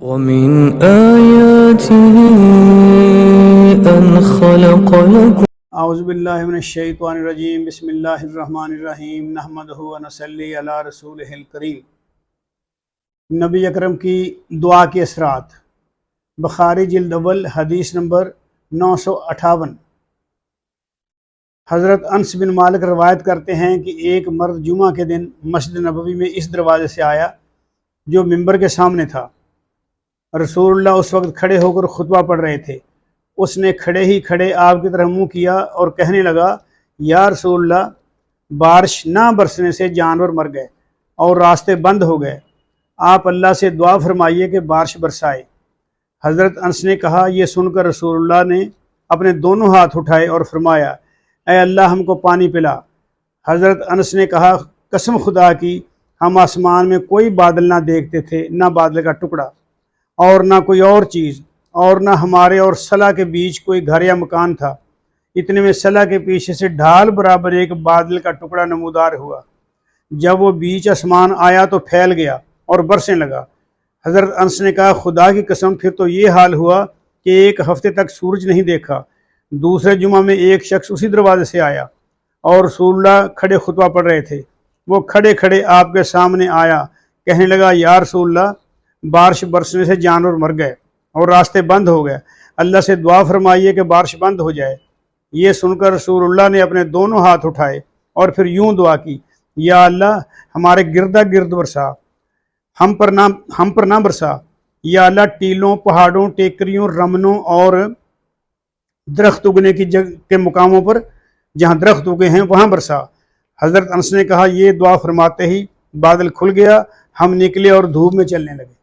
ومن آياته أن خلق لكم اعوذ باللہ من الشیطان الرجیم بسم اللہ الرحمن الرحیم نحمدہ و نصلی علی رسولہ الکریم۔ نبی اکرم کی دعا کے اثرات، بخاری جلد اول حدیث نمبر 958۔ حضرت انس بن مالک روایت کرتے ہیں کہ ایک مرد جمعہ کے دن مسجد نبوی میں اس دروازے سے آیا جو منبر کے سامنے تھا۔ رسول اللہ اس وقت کھڑے ہو کر خطبہ پڑھ رہے تھے۔ اس نے کھڑے ہی کھڑے آپ کی طرف منہ کیا اور کہنے لگا، یا رسول اللہ، بارش نہ برسنے سے جانور مر گئے اور راستے بند ہو گئے، آپ اللہ سے دعا فرمائیے کہ بارش برسائے۔ حضرت انس نے کہا، یہ سن کر رسول اللہ نے اپنے دونوں ہاتھ اٹھائے اور فرمایا، اے اللہ ہم کو پانی پلا۔ حضرت انس نے کہا، قسم خدا کی ہم آسمان میں کوئی بادل نہ دیکھتے تھے، نہ بادل کا ٹکڑا اور نہ کوئی اور چیز، اور نہ ہمارے اور صلا کے بیچ کوئی گھر یا مکان تھا۔ اتنے میں صلا کے پیچھے سے ڈھال برابر ایک بادل کا ٹکڑا نمودار ہوا۔ جب وہ بیچ آسمان آیا تو پھیل گیا اور برسنے لگا۔ حضرت انس نے کہا، خدا کی قسم پھر تو یہ حال ہوا کہ ایک ہفتے تک سورج نہیں دیکھا۔ دوسرے جمعہ میں ایک شخص اسی دروازے سے آیا اور رسول اللہ کھڑے خطبہ پڑھ رہے تھے۔ وہ کھڑے کھڑے آپ کے سامنے آیا، کہنے لگا، یا رسول اللہ، بارش برسنے سے جانور مر گئے اور راستے بند ہو گئے، اللہ سے دعا فرمائیے کہ بارش بند ہو جائے۔ یہ سن کر رسول اللہ نے اپنے دونوں ہاتھ اٹھائے اور پھر یوں دعا کی، یا اللہ ہمارے گردا گرد برسا، ہم پر نہ برسا۔ یا اللہ ٹیلوں، پہاڑوں، ٹیکریوں، رمنوں اور درخت اگنے کی جگہ کے مقاموں پر جہاں درخت اگے ہیں وہاں برسا۔ حضرت انس نے کہا، یہ دعا فرماتے ہی بادل کھل گیا، ہم نکلے اور دھوپ میں چلنے لگے۔